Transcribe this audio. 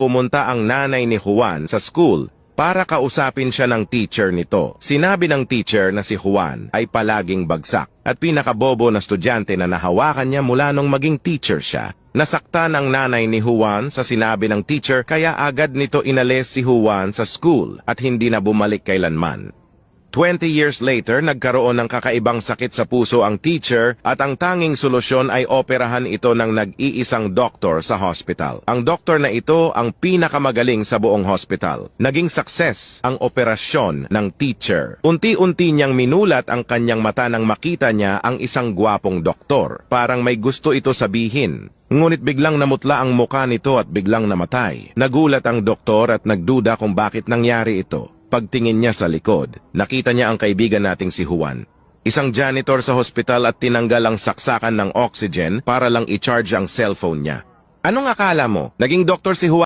pumunta ang nanay ni Juan sa school para kausapin siya ng teacher nito. Sinabi ng teacher na si Juan ay palaging bagsak at pinakabobo na estudyante na nahawakan niya mula nung maging teacher siya. Nasaktan ang nanay ni Juan sa sinabi ng teacher kaya agad nito inalis si Juan sa school at hindi na bumalik kailanman. 20 years later, nagkaroon ng kakaibang sakit sa puso ang teacher at ang tanging solusyon ay operahan ito ng nag-iisang doktor sa hospital. Ang doktor na ito ang pinakamagaling sa buong hospital. Naging success ang operasyon ng teacher. Unti-unti niyang minulat ang kanyang mata nang makita niya ang isang gwapong doktor. Parang may gusto ito sabihin. Ngunit biglang namutla ang muka nito at biglang namatay. Nagulat ang doktor at nagduda kung bakit nangyari ito. Pagtingin niya sa likod, nakita niya ang kaibigan nating si Juan. Isang janitor sa hospital at tinanggal ang saksakan ng oxygen para lang i-charge ang cellphone niya. Anong akala mo? Naging doktor si Juan?